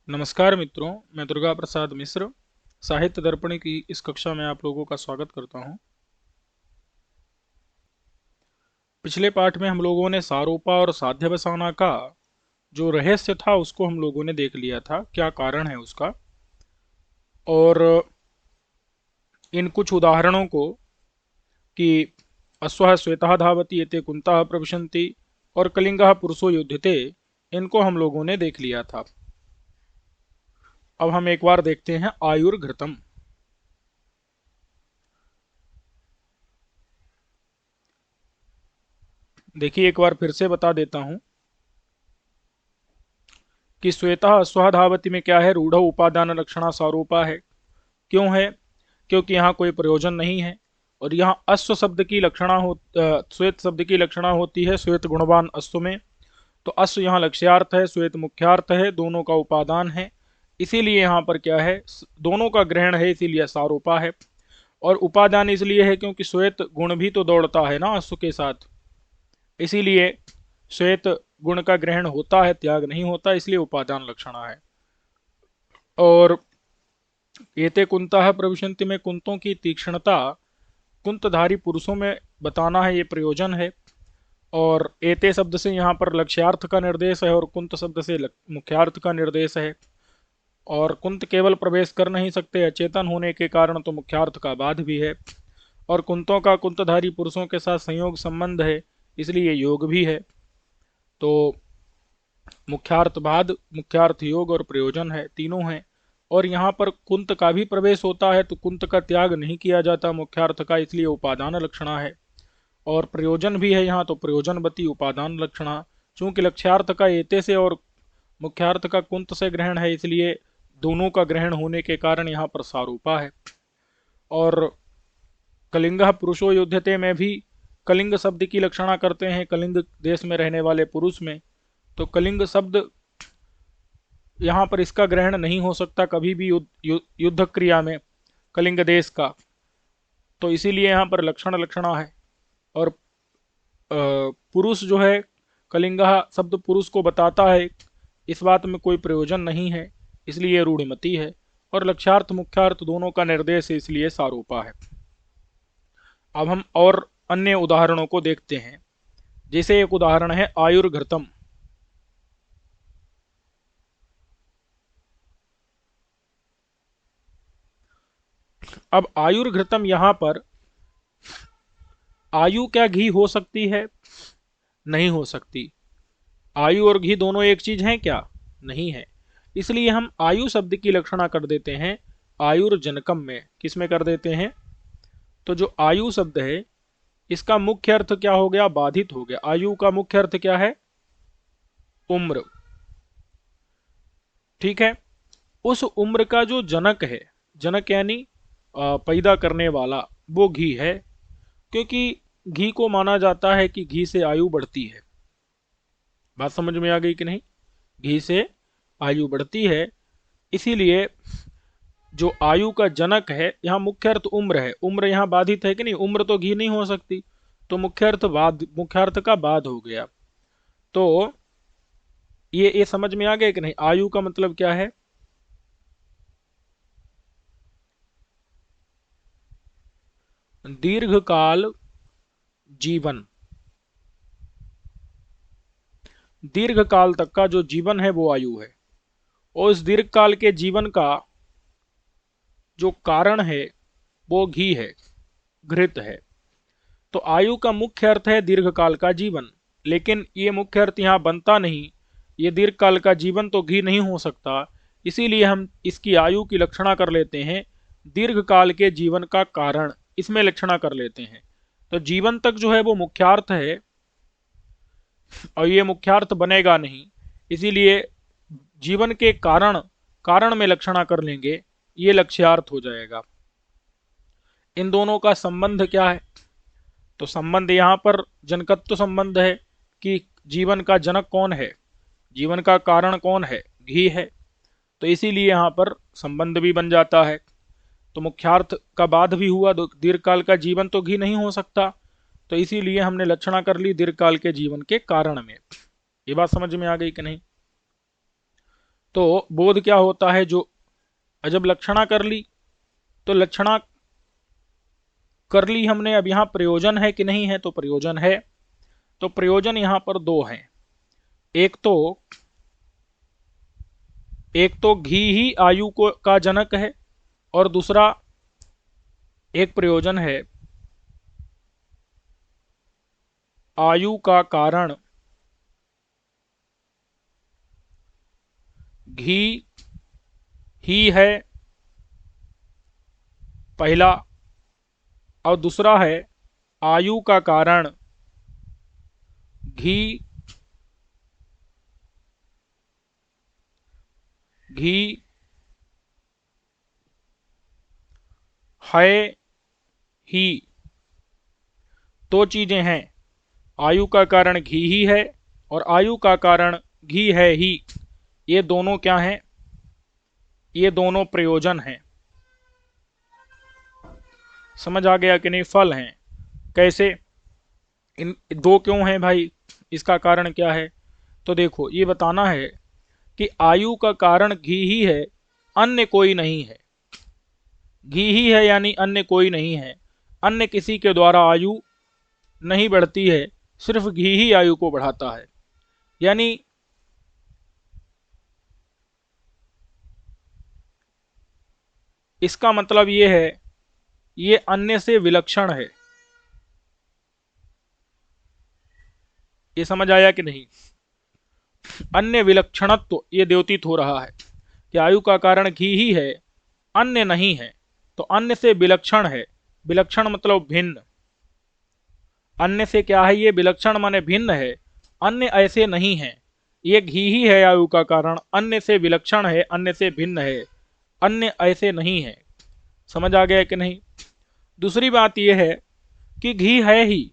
नमस्कार मित्रों, मैं दुर्गा प्रसाद मिश्र साहित्य दर्पण की इस कक्षा में आप लोगों का स्वागत करता हूं। पिछले पाठ में हम लोगों ने सारोपा और साध्यवसाना का जो रहस्य था उसको हम लोगों ने देख लिया था, क्या कारण है उसका। और इन कुछ उदाहरणों को कि अश्वः श्वेतः धावति एते कुंतः प्रविशन्ति और कलिंगः पुरुषो युध्यते, इनको हम लोगों ने देख लिया था। अब हम एक बार देखते हैं आयुर्घृतम। देखिए, एक बार फिर से बता देता हूं कि श्वेता अश्वः धावति में क्या है, रूढ़ उपादान लक्षणा सारूपा है। क्यों है? क्योंकि यहाँ कोई प्रयोजन नहीं है। और यहाँ अश्व शब्द की लक्षणा श्वेत शब्द की लक्षणा होती है श्वेत गुणवान अश्व में। तो अश्व यहाँ लक्ष्यार्थ है, श्वेत मुख्यार्थ है, दोनों का उपादान है। इसीलिए यहाँ पर क्या है, दोनों का ग्रहण है, इसीलिए सारूपा है। और उपादान इसलिए है क्योंकि श्वेत गुण भी तो दौड़ता है ना अश्व के साथ, इसीलिए श्वेत गुण का ग्रहण होता है, त्याग नहीं होता, इसलिए उपादान लक्षणा है। और एते कुंतः प्रविशन्ति में कुंतों की तीक्ष्णता कुंतधारी पुरुषों में बताना है, ये प्रयोजन है। और एते शब्द से यहाँ पर लक्ष्यार्थ का निर्देश है और कुंत शब्द से मुख्यार्थ का निर्देश है। और कुंत केवल प्रवेश कर नहीं सकते, अचेतन होने के कारण तो मुख्यार्थ का बाध भी है। और कुंतों का कुंतधारी पुरुषों के साथ संयोग संबंध है, इसलिए योग भी है। तो मुख्यार्थ बाध, मुख्यार्थ योग और प्रयोजन है, तीनों हैं। और यहाँ पर कुंत का भी प्रवेश होता है, तो कुंत का त्याग नहीं किया जाता मुख्यार्थ का, इसलिए उपादान लक्षणा है। और प्रयोजन भी है यहाँ, तो प्रयोजनवती उपादान लक्षणा। चूंकि लक्ष्यार्थ का एते से और मुख्यार्थ का कुंत से ग्रहण है, इसलिए दोनों का ग्रहण होने के कारण यहाँ पर सारूपा है। और कलिंग पुरुषो युध्यते में भी कलिंग शब्द की लक्षणा करते हैं, कलिंग देश में रहने वाले पुरुष में। तो कलिंग शब्द यहाँ पर इसका ग्रहण नहीं हो सकता कभी भी युद्ध क्रिया में कलिंग देश का, तो इसीलिए यहाँ पर लक्षण लक्षणा है। और पुरुष जो है, कलिंगा शब्द पुरुष को बताता है, इस बात में कोई प्रयोजन नहीं है, इसलिए रूढ़िमती है। और लक्ष्यार्थ मुख्यार्थ दोनों का निर्देश है, इसलिए सारूपा है। अब हम और अन्य उदाहरणों को देखते हैं। जैसे एक उदाहरण है आयुर्घृतम। अब आयुर्घृतम यहां पर आयु क्या घी हो सकती है? नहीं हो सकती। आयु और घी दोनों एक चीज हैं क्या? नहीं है। इसलिए हम आयु शब्द की लक्षणा कर देते हैं आयुर्जनकम में। किस में कर देते हैं? तो जो आयु शब्द है इसका मुख्य अर्थ क्या हो गया? बाधित हो गया। आयु का मुख्य अर्थ क्या है? उम्र। ठीक है। उस उम्र का जो जनक है, जनक यानी पैदा करने वाला, वो घी है। क्योंकि घी को माना जाता है कि घी से आयु बढ़ती है। बात समझ में आ गई कि नहीं? घी से आयु बढ़ती है, इसीलिए जो आयु का जनक है, यहाँ मुख्य अर्थ उम्र है। उम्र यहाँ बाधित है कि नहीं? उम्र तो घी नहीं हो सकती, तो मुख्यार्थ का बाद हो गया। तो ये समझ में आ गया कि नहीं? आयु का मतलब क्या है? दीर्घकाल जीवन। दीर्घकाल तक का जो जीवन है वो आयु है। और इस दीर्घकाल के जीवन का जो कारण है वो घी है, घृत है। तो आयु का मुख्य अर्थ है दीर्घकाल का जीवन, लेकिन ये मुख्य अर्थ यहाँ बनता नहीं। ये दीर्घकाल का जीवन तो घी नहीं हो सकता, इसीलिए हम इसकी आयु की लक्षणा कर लेते हैं दीर्घकाल के जीवन का कारण, इसमें लक्षणा कर लेते हैं। तो जीवन तक जो है वो मुख्यार्थ है, और ये मुख्यार्थ बनेगा नहीं, इसीलिए जीवन के कारण, कारण में लक्षणा कर लेंगे, ये लक्ष्यार्थ हो जाएगा। इन दोनों का संबंध क्या है? तो संबंध यहाँ पर जनकत्व संबंध है कि जीवन का जनक कौन है, जीवन का कारण कौन है? घी है। तो इसीलिए यहाँ पर संबंध भी बन जाता है। तो मुख्यार्थ का बाद भी हुआ, दीर्घकाल का जीवन तो घी नहीं हो सकता, तो इसीलिए हमने लक्षणा कर ली दीर्घकाल के जीवन के कारण में। ये बात समझ में आ गई कि नहीं? तो बोध क्या होता है, जो जब लक्षणा कर ली, तो लक्षणा कर ली हमने, अब यहाँ प्रयोजन है कि नहीं है, तो प्रयोजन है। तो प्रयोजन यहाँ पर दो हैं, एक तो घी ही आयु को का जनक है, और दूसरा एक प्रयोजन है आयु का कारण घी ही है पहला, और दूसरा है आयु का कारण घी घी है ही। दो चीजें हैं, आयु का कारण घी ही है और आयु का कारण घी है ही। ये दोनों क्या हैं, ये दोनों प्रयोजन हैं। समझ आ गया कि नहीं? फल हैं। कैसे? इन दो क्यों हैं भाई, इसका कारण क्या है? तो देखो, ये बताना है कि आयु का कारण घी ही है, अन्य कोई नहीं है। घी ही है यानी अन्य कोई नहीं है, अन्य किसी के द्वारा आयु नहीं बढ़ती है, सिर्फ घी ही आयु को बढ़ाता है। यानी इसका मतलब ये है, ये अन्य से विलक्षण है। ये समझ आया कि नहीं? अन्य विलक्षणत्व ये द्योतित हो रहा है कि आयु का कारण घी ही है, अन्य नहीं है, तो अन्य से विलक्षण है। विलक्षण मतलब भिन्न। अन्य से क्या है, ये विलक्षण माने भिन्न है, अन्य ऐसे नहीं है। ये घी ही है आयु का कारण, अन्य से विलक्षण है, अन्य से भिन्न है, अन्य ऐसे नहीं है। समझ आ गया कि नहीं? दूसरी बात यह है कि घी है ही,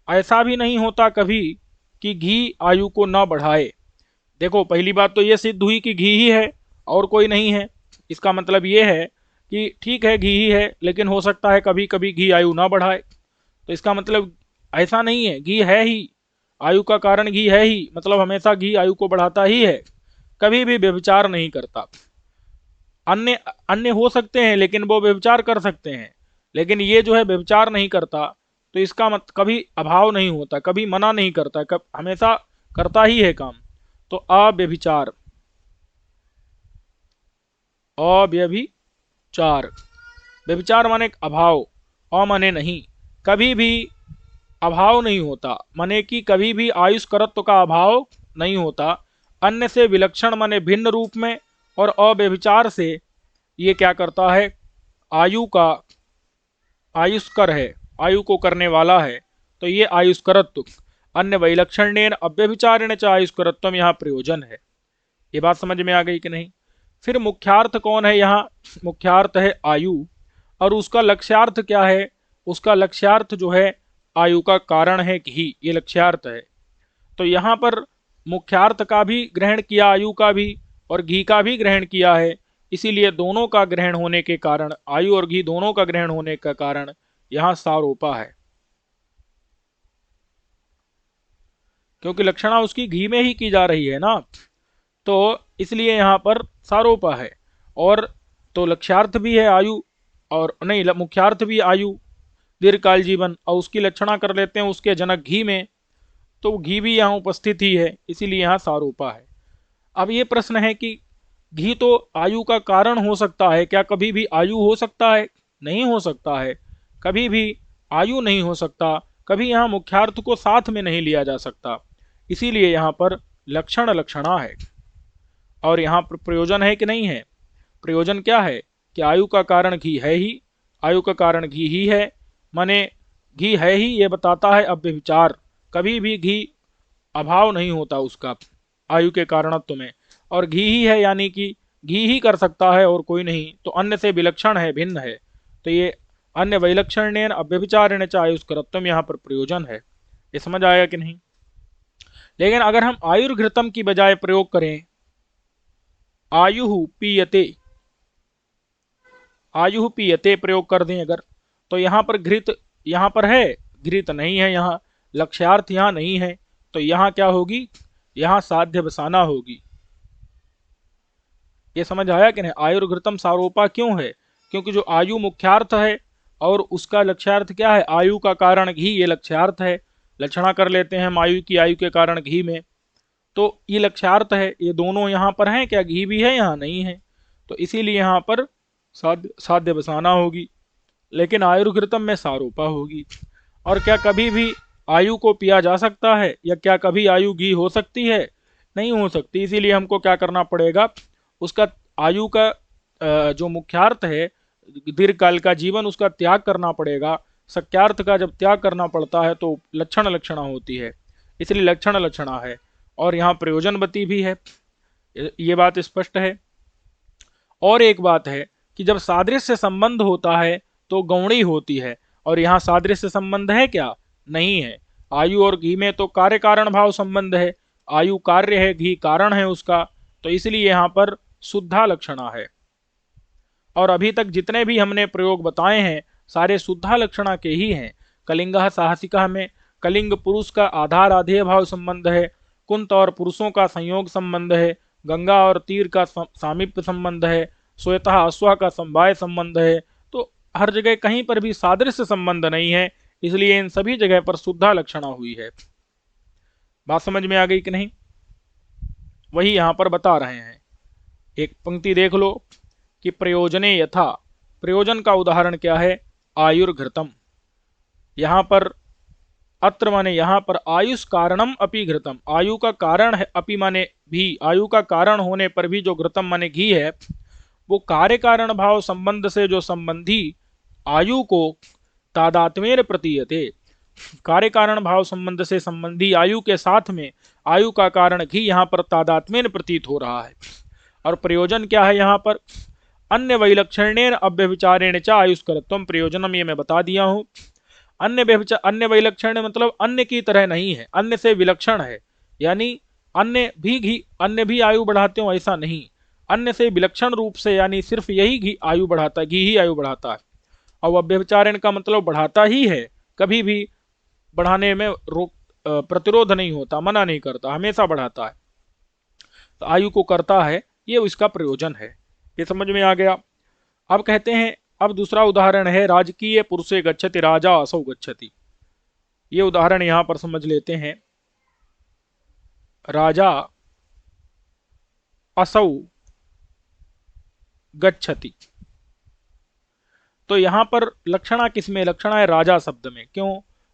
ऐसा भी नहीं होता कभी कि घी आयु को ना बढ़ाए। देखो, पहली बात तो ये सिद्ध हुई कि घी ही है और कोई नहीं है। इसका मतलब ये है कि ठीक है, घी ही है, लेकिन हो सकता है कभी कभी घी आयु ना बढ़ाए। तो इसका मतलब ऐसा नहीं है, घी है ही, आयु का कारण घी है ही, मतलब हमेशा घी आयु को बढ़ाता ही है, कभी भी व्यभिचार नहीं करता। अन्य अन्य हो सकते हैं लेकिन वो व्यभिचार कर सकते हैं, लेकिन ये जो है व्यभिचार नहीं करता। तो इसका मत कभी अभाव नहीं होता, कभी मना नहीं करता, हमेशा करता ही है काम। तो अव्यभिचार, अव्यभिचार, व्यभिचार माने अभाव, माने नहीं, कभी भी अभाव नहीं होता, माने कि कभी भी आयुष्करत्व का अभाव नहीं होता। अन्य से विलक्षण माने भिन्न रूप में, और अव्यभिचार से ये क्या करता है, आयु का आयुष्कर है, आयु को करने वाला है। तो ये आयुष्करत्व, अन्य वैलक्षण्येन अव्यभिचारेण च आयुष्करत्वम यहाँ प्रयोजन है। ये बात समझ में आ गई कि नहीं? फिर मुख्यार्थ कौन है यहाँ? मुख्यार्थ है आयु, और उसका लक्ष्यार्थ क्या है? उसका लक्ष्यार्थ जो है आयु का कारण है घी, ये लक्ष्यार्थ है। तो यहाँ पर मुख्यार्थ का भी ग्रहण किया, आयु का भी और घी का भी ग्रहण किया है। इसीलिए दोनों का ग्रहण होने के कारण, आयु और घी दोनों का ग्रहण होने का कारण यहाँ सारोपा है, क्योंकि लक्षणा उसकी घी में ही की जा रही है ना, तो इसलिए यहाँ पर सारोपा है। और तो लक्ष्यार्थ भी है आयु, और नहीं, मुख्यार्थ भी आयु, दीर्घकाल जीवन, और उसकी लक्षणा कर लेते हैं उसके जनक घी में, तो घी भी यहाँ उपस्थित ही है, इसीलिए यहाँ सारोपा है। अब ये प्रश्न है कि घी तो आयु का कारण हो सकता है, क्या कभी भी आयु हो सकता है? नहीं हो सकता है, कभी भी आयु नहीं हो सकता, कभी यहाँ मुख्यार्थ को साथ में नहीं लिया जा सकता। इसीलिए यहाँ पर लक्षण लक्षणा है। और यहाँ पर प्रयोजन है कि नहीं है? प्रयोजन क्या है कि आयु का कारण घी है ही, आयु का कारण घी ही है, माने घी है ही ये बताता है अव्यभिचार, कभी भी घी अभाव नहीं होता उसका आयु के कारणत्व में, और घी ही है यानी कि घी ही कर सकता है और कोई नहीं, तो अन्य से विलक्षण है, भिन्न है। तो ये अन्य वैलक्षण्येन अव्यभिचारेण च आयुष्करत्वम यहाँ पर प्रयोजन है। ये समझ आया कि नहीं? लेकिन अगर हम आयुर्घृतम की बजाय प्रयोग करें आयु पीयते, आयु पीयते प्रयोग कर दें अगर, तो यहाँ पर घृत यहाँ पर है, घृत नहीं है, यहाँ लक्ष्यार्थ यहाँ नहीं है, तो यहाँ क्या होगी, यहाँ साध्य बसाना होगी। ये समझ आया कि नहीं? आयुर्घृतम सारोपा क्यों है? क्योंकि जो आयु मुख्यार्थ है और उसका लक्ष्यार्थ क्या है? आयु का कारण घी, ये लक्ष्यार्थ है। लक्षणा कर लेते हैं हम आयु की, आयु के कारण घी में, तो ये लक्ष्यार्थ है। ये दोनों यहाँ पर हैं क्या? घी भी है यहाँ नहीं है, तो इसीलिए यहाँ पर साध्य बसाना होगी, लेकिन आयुर्घृतम में सारोपा होगी। और क्या कभी भी आयु को पिया जा सकता है, या क्या कभी आयु घी हो सकती है? नहीं हो सकती। इसीलिए हमको क्या करना पड़ेगा? उसका आयु का जो मुख्यार्थ है, दीर्घकाल का जीवन, उसका त्याग करना पड़ेगा। सक्यार्थ का जब त्याग करना पड़ता है तो लक्षण लक्षणा होती है, इसलिए लक्षण लक्षणा है। और यहाँ प्रयोजनवती भी है, ये बात स्पष्ट है। और एक बात है कि जब सादृश्य संबंध होता है तो गौणी होती है, और यहाँ सादृश्य संबंध है क्या? नहीं है। आयु और घी में तो कार्य कारण भाव संबंध है, आयु कार्य है, घी कारण है उसका, तो इसलिए यहाँ पर शुद्धा लक्षणा है। और अभी तक जितने भी हमने प्रयोग बताए हैं सारे शुद्धा लक्षणा के ही हैं। कलिंगः साहसिकः में कलिंग पुरुष का आधार आधेय भाव संबंध है, कुंत और पुरुषों का संयोग संबंध है, गंगा और तीर का सामीप्य संबंध है, श्वेतः अश्वा का समवाय संबंध है। तो हर जगह कहीं पर भी सादृश्य संबंध नहीं है, इसलिए इन सभी जगह पर शुद्धा लक्षणा हुई है। बात समझ में आ गई कि नहीं? वही यहां पर बता रहे हैं। एक पंक्ति देख लो कि प्रयोजने यथा, प्रयोजन का उदाहरण क्या है? आयुर्घृतम। यहां पर अत्र माने यहां पर आयुष कारणम अपि घृतम, आयु का कारण है, अपि माने भी, आयु का कारण होने पर भी जो घृतम माने घी है, वो कार्य कारण भाव संबंध से जो संबंधी आयु को तादात्म्येन प्रतीयते, कार्य कारण भाव संबंध से संबंधी आयु के साथ में आयु का कारण घी यहाँ पर तादात्म्येन प्रतीत हो रहा है। और प्रयोजन क्या है यहाँ पर? अन्य वैलक्षण्येन अव्यभिचारेण च आयुष्करत्वम प्रयोजनम, ये मैं बता दिया हूँ। अन्य वैलक्षण्य मतलब अन्य की तरह नहीं है, अन्य से विलक्षण है, यानी अन्य भी आयु बढ़ाते हो ऐसा नहीं, अन्य से विलक्षण रूप से, यानी सिर्फ यही घी आयु बढ़ाता है, घी ही आयु बढ़ाता है। और अव्यभिचारेण का मतलब बढ़ाता ही है, कभी भी बढ़ाने में रोक प्रतिरोध नहीं होता, मना नहीं करता, हमेशा बढ़ाता है, तो आयु को करता है, ये इसका प्रयोजन है। ये समझ में आ गया? अब कहते हैं, अब दूसरा उदाहरण है राजकीय पुरुषे गच्छति राजा असौ गच्छति। ये उदाहरण यहां पर समझ लेते हैं। राजा असौ गच्छति, तो यहां पर लक्षणा किसमें? लक्षणा है राजा शब्द में। क्यों?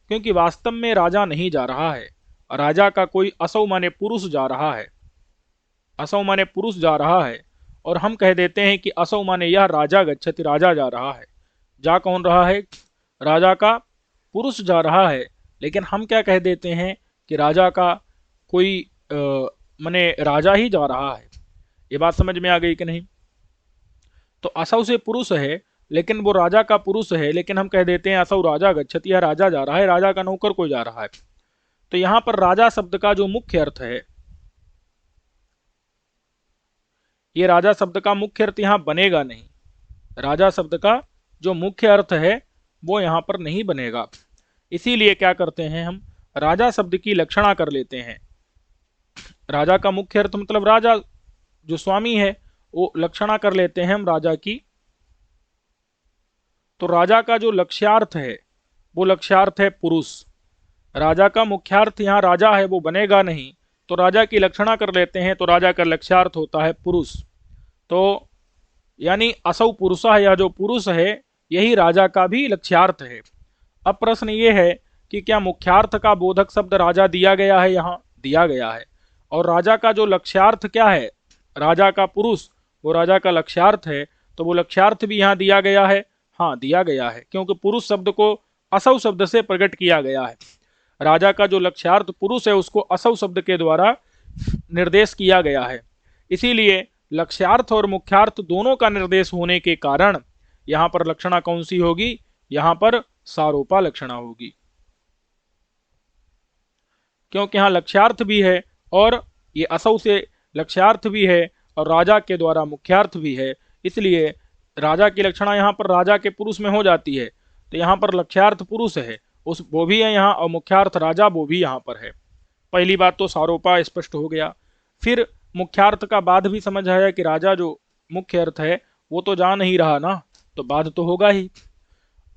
क्योंकि वास्तव में राजा नहीं जा रहा है, राजा का कोई असौ माने पुरुष जा रहा है, असौ माने पुरुष जा रहा है, और हम कह देते हैं कि असौ माने यह राजा गच्छति, राजा जा रहा है। जा कौन रहा है? राजा का पुरुष जा रहा है, लेकिन हम क्या कह देते हैं कि राजा का कोई माने राजा ही जा रहा है। ये बात समझ में आ गई कि नहीं? तो असौ से पुरुष है, लेकिन वो राजा का पुरुष है, लेकिन हम कह देते हैं असौ राजा गच्छति, या राजा जा रहा है, राजा का नौकर कोई जा रहा है। तो यहां पर राजा शब्द का जो मुख्य अर्थ है, ये राजा शब्द का मुख्य अर्थ यहां बनेगा नहीं। राजा शब्द का जो मुख्य अर्थ है वो यहां पर नहीं बनेगा। इसीलिए क्या करते हैं हम? राजा शब्द की लक्षणा कर लेते हैं। राजा का मुख्य अर्थ मतलब राजा जो स्वामी है, वो लक्षणा कर लेते हैं हम राजा की। तो राजा का जो लक्ष्यार्थ है वो लक्ष्यार्थ है पुरुष। राजा का मुख्यार्थ यहाँ राजा है, वो बनेगा नहीं, तो राजा की लक्षणा कर लेते हैं, तो राजा का लक्ष्यार्थ होता है पुरुष। तो यानी असौ पुरुषः, यह जो पुरुष है यही राजा का भी लक्ष्यार्थ है। अब प्रश्न ये है कि क्या मुख्यार्थ का बोधक शब्द राजा दिया गया है? यहाँ दिया गया है। और राजा का जो लक्ष्यार्थ क्या है? राजा का पुरुष, वो राजा का लक्ष्यार्थ है, तो वो लक्ष्यार्थ भी यहाँ दिया गया है। हाँ दिया गया है, क्योंकि पुरुष शब्द को असौ शब्द से प्रकट किया गया है। राजा का जो लक्ष्यार्थ पुरुष है उसको असौ शब्द के द्वारा निर्देश किया गया है। इसीलिए लक्ष्यार्थ और मुख्यार्थ दोनों का निर्देश होने के कारण यहां पर लक्षणा कौन सी होगी? यहां पर सारोपा लक्षणा होगी, क्योंकि यहां लक्ष्यार्थ भी है और ये असौ से लक्ष्यार्थ भी है और राजा के द्वारा मुख्यार्थ भी है। इसलिए राजा की लक्षणा यहाँ पर राजा के पुरुष में हो जाती है, तो यहाँ पर लक्ष्यार्थ पुरुष है, उस वो भी है यहाँ, और मुख्यार्थ राजा वो भी यहाँ पर है। पहली बात तो सारोपा स्पष्ट हो गया। फिर मुख्यार्थ का बाद भी समझ आया कि राजा जो मुख्य अर्थ है वो तो जा नहीं रहा ना, तो बाध तो होगा ही।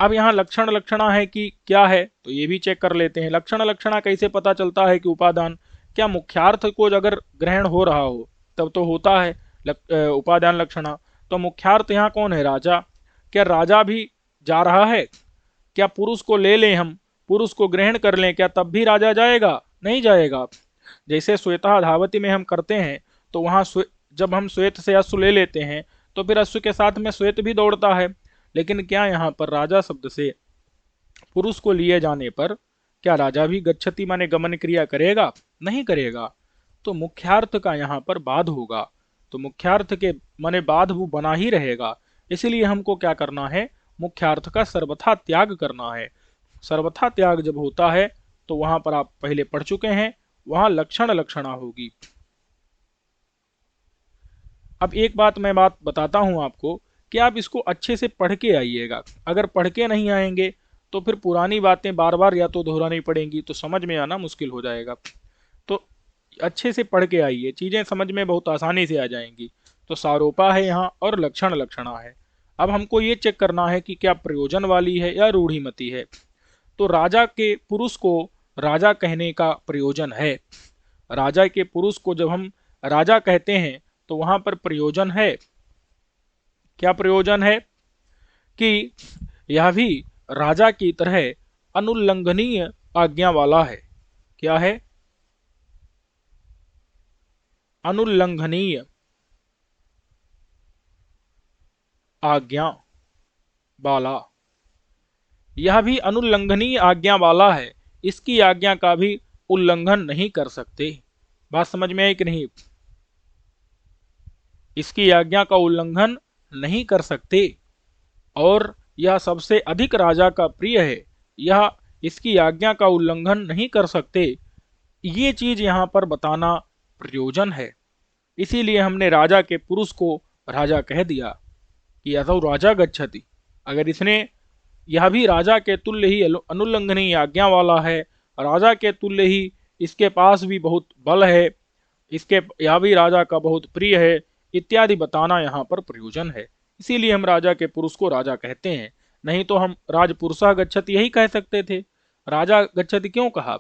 अब यहाँ लक्षण लक्षणा है कि क्या है, तो ये भी चेक कर लेते हैं। लक्षण लक्षणा कैसे पता चलता है कि उपादान, क्या मुख्यार्थ को अगर ग्रहण हो रहा हो तब तो होता है उपादान लक्षणा। तो मुख्यार्थ यहाँ कौन है? राजा। क्या राजा भी जा रहा है? क्या पुरुष को ले लें हम, पुरुष को ग्रहण कर लें, क्या तब भी राजा जाएगा? नहीं जाएगा। जैसे श्वेता धावती में हम करते हैं, तो वहां जब हम श्वेत से अश्व ले लेते हैं तो फिर अश्व के साथ में श्वेत भी दौड़ता है। लेकिन क्या यहाँ पर राजा शब्द से पुरुष को लिए जाने पर क्या राजा भी गच्छति माने गमन क्रिया करेगा? नहीं करेगा। तो मुख्यार्थ का यहाँ पर बाध होगा। तो मुख्यार्थ के माने बाध वो बना ही रहेगा। इसलिए हमको क्या करना है? मुख्यार्थ का सर्वथा त्याग करना है। सर्वथा त्याग जब होता है तो वहां पर आप पहले पढ़ चुके हैं, वहां लक्षण लक्षणा होगी। अब एक बात बताता हूं आपको कि आप इसको अच्छे से पढ़ के आइएगा। अगर पढ़ के नहीं आएंगे तो फिर पुरानी बातें बार बार या तो दोहरानी पड़ेंगी, तो समझ में आना मुश्किल हो जाएगा। तो अच्छे से पढ़ के आइए, चीजें समझ में बहुत आसानी से आ जाएंगी। तो सारोपा है यहाँ और लक्षण लक्षणा है। अब हमको ये चेक करना है कि क्या प्रयोजन वाली है या रूढ़िमती है। तो राजा के पुरुष को राजा कहने का प्रयोजन है। राजा के पुरुष को जब हम राजा कहते हैं तो वहां पर प्रयोजन है। क्या प्रयोजन है? कि यह भी राजा की तरह अनुल्लंघनीय आज्ञा वाला है। क्या है? अनुल्लंघनीय आज्ञा वाला। यह भी अनुल्लंघनीय आज्ञा वाला है, इसकी आज्ञा का भी उल्लंघन नहीं कर सकते। बात समझ में आई कि नहीं? इसकी आज्ञा का उल्लंघन नहीं कर सकते और यह सबसे अधिक राजा का प्रिय है, यह इसकी आज्ञा का उल्लंघन नहीं कर सकते। ये चीज यहां पर बताना प्रयोजन है। इसीलिए हमने राजा के पुरुष को राजा कह दिया कि असौ राजा गच्छति। अगर इसने यह भी राजा के तुल्य ही अनुल्लंघनीय आज्ञा वाला है, राजा के तुल्य ही इसके पास भी बहुत बल है, इसके यह भी राजा का बहुत प्रिय है इत्यादि बताना यहाँ पर प्रयोजन है। इसीलिए हम राजा के पुरुष को राजा कहते हैं। नहीं तो हम राजपुरुषः गच्छति यही कह सकते थे। राजा गच्छति क्यों कहा?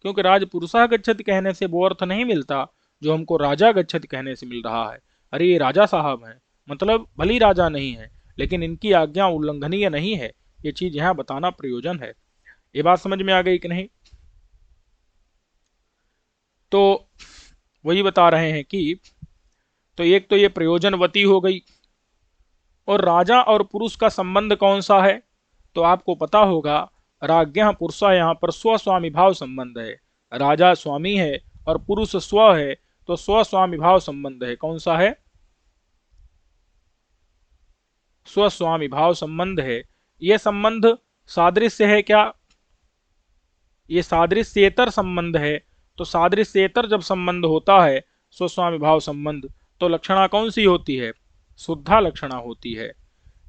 क्योंकि राजपुरुषः गच्छति कहने से वो अर्थ नहीं मिलता जो हमको राजा गच्छति कहने से मिल रहा है। अरे ये राजा साहब हैं, मतलब भली राजा नहीं है लेकिन इनकी आज्ञा उल्लंघनीय नहीं है। ये चीज यहाँ बताना प्रयोजन है। ये बात समझ में आ गई कि नहीं? तो वही बता रहे हैं कि तो एक तो ये प्रयोजनवती हो गई। और राजा और पुरुष का संबंध कौन सा है? तो आपको पता होगा, राज्ञः पुरुषा यहाँ पर स्वस्वामी भाव संबंध है। राजा स्वामी है और पुरुष स्व है, तो स्वस्वामी भाव संबंध है। कौन सा है? स्वस्वामी भाव संबंध है। यह संबंध सादृश्य है क्या? ये सादृश्येतर संबंध है। तो सादृश्येतर जब संबंध होता है स्वस्वामी भाव संबंध, तो लक्षणा कौन सी होती है? शुद्धा लक्षणा होती है।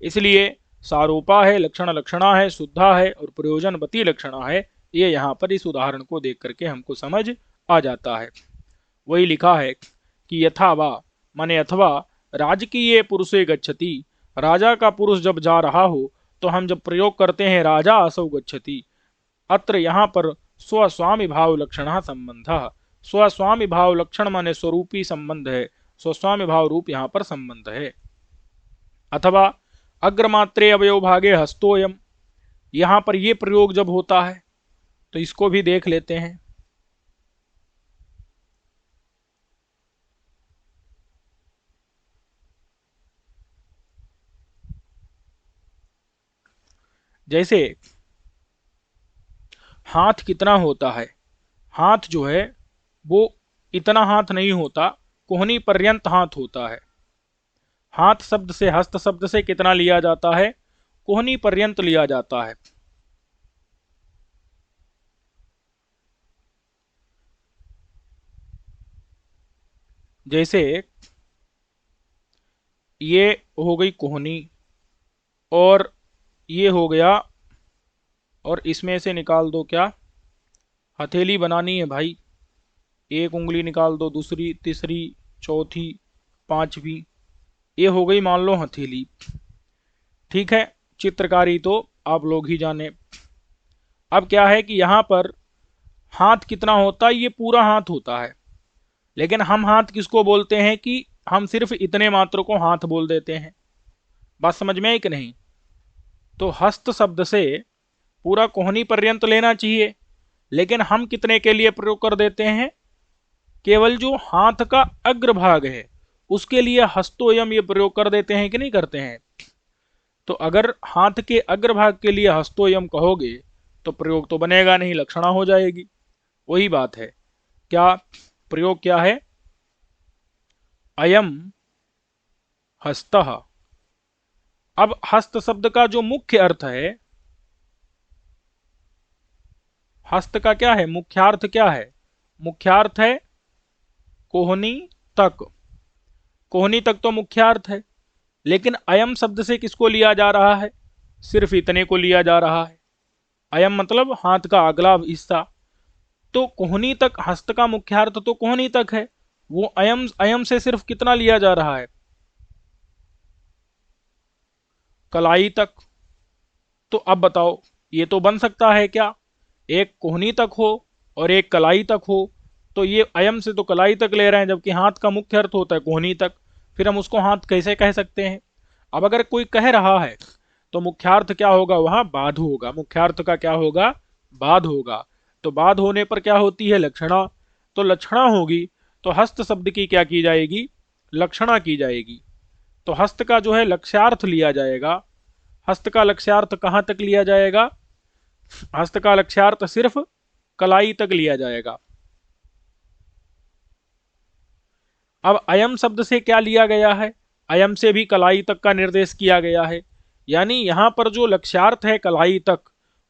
इसलिए सारूपा है, लक्षण लक्षणा है, शुद्धा है और प्रयोजनवती लक्षणा है। ये यहाँ पर इस उदाहरण को देख करके हमको समझ आ जाता है। वही लिखा है कि यथा वा माने अथवा राजकीय पुरुषे गच्छति, राजा का पुरुष जब जा रहा हो तो हम जब प्रयोग करते हैं राजा असौ गच्छति, अत्र यहाँ पर स्वस्वामी भाव लक्षण संबंध। स्वस्वामी भाव लक्षण माने स्वरूपी संबंध है, स्वस्वामी भाव रूप यहाँ पर संबंध है। अथवा अग्रमात्रे अवयव भागे हस्तोयम, यहाँ पर ये प्रयोग जब होता है तो इसको भी देख लेते हैं। जैसे हाथ कितना होता है? हाथ जो है वो इतना हाथ नहीं होता, कोहनी पर्यंत हाथ होता है। हाथ शब्द से, हस्त शब्द से कितना लिया जाता है? कोहनी पर्यंत लिया जाता है। जैसे ये हो गई कोहनी और ये हो गया, और इसमें से निकाल दो क्या? हथेली बनानी है भाई। एक उंगली निकाल दो, दूसरी, तीसरी, चौथी, पांचवी, ये हो गई मान लो हथेली। ठीक है, चित्रकारी तो आप लोग ही जाने। अब क्या है कि यहां पर हाथ कितना होता है, ये पूरा हाथ होता है, लेकिन हम हाथ किसको बोलते हैं कि हम सिर्फ इतने मात्र को हाथ बोल देते हैं। बात समझ में आई कि नहीं? तो हस्त शब्द से पूरा कोहनी पर्यंत लेना चाहिए, लेकिन हम कितने के लिए प्रयोग कर देते हैं? केवल जो हाथ का अग्रभाग है उसके लिए हस्तोयम ये प्रयोग कर देते हैं कि नहीं करते हैं? तो अगर हाथ के अग्रभाग के लिए हस्तोयम कहोगे तो प्रयोग तो बनेगा नहीं, लक्षणा हो जाएगी। वही बात है, क्या प्रयोग क्या है? अयम हस्तः। अब हस्त शब्द का जो मुख्य अर्थ है, हस्त का क्या है मुख्यार्थ? क्या है मुख्यार्थ? है कोहनी तक। कोहनी तक तो मुख्यार्थ है, लेकिन अयम शब्द से किसको लिया जा रहा है? सिर्फ इतने को लिया जा रहा है। अयम मतलब हाथ का अगला हिस्सा। तो कोहनी तक, हस्त का मुख्यार्थ तो कोहनी तक है, वो अयम अयम से सिर्फ कितना लिया जा रहा है? कलाई तक। तो अब बताओ, ये तो बन सकता है क्या? एक कोहनी तक हो और एक कलाई तक हो, तो ये अयम से तो कलाई तक ले रहे हैं, जबकि हाथ का मुख्य अर्थ होता है कोहनी तक। फिर हम उसको हाथ कैसे कह सकते हैं? अब अगर कोई कह रहा है तो मुख्यार्थ क्या होगा? वहां बाध होगा। मुख्यार्थ का क्या होगा? बाध होगा। तो बाध होने पर क्या होती है? लक्षणा। तो लक्षणा होगी तो हस्त शब्द की क्या की जाएगी? लक्षणा की जाएगी। तो हस्त का जो है लक्ष्यार्थ लिया जाएगा। हस्त का लक्ष्यार्थ कहां तक लिया जाएगा? हस्त का लक्ष्यार्थ सिर्फ कलाई तक लिया जाएगा। अब अयम शब्द से क्या लिया गया है? अयम से भी कलाई तक का निर्देश किया गया है, यानी यहां पर जो लक्ष्यार्थ है कलाई तक,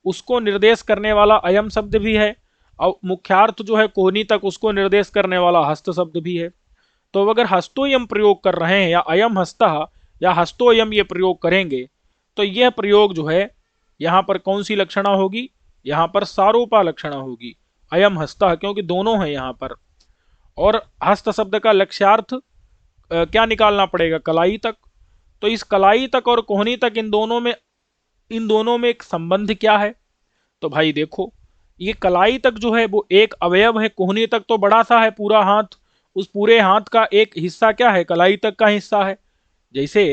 उसको निर्देश करने वाला अयम शब्द भी है, और मुख्यार्थ जो है कोहनी तक, उसको निर्देश करने वाला हस्त शब्द भी है। तो अगर हस्तोयम प्रयोग कर रहे हैं या अयम हस्तः या हस्तोयम ये प्रयोग करेंगे, तो यह प्रयोग जो है यहां पर कौन सी लक्षणा होगी? यहां पर सारोपा लक्षणा होगी। अयम हस्तः, क्योंकि दोनों है यहां पर। और हस्त शब्द का लक्ष्यार्थ क्या निकालना पड़ेगा? कलाई तक। तो इस कलाई तक और कोहनी तक, इन दोनों में एक संबंध क्या है? तो भाई देखो, ये कलाई तक जो है वो एक अवयव है, कोहनी तक तो बड़ा सा है पूरा हाथ। उस पूरे हाथ का एक हिस्सा क्या है? कलाई तक का हिस्सा है। जैसे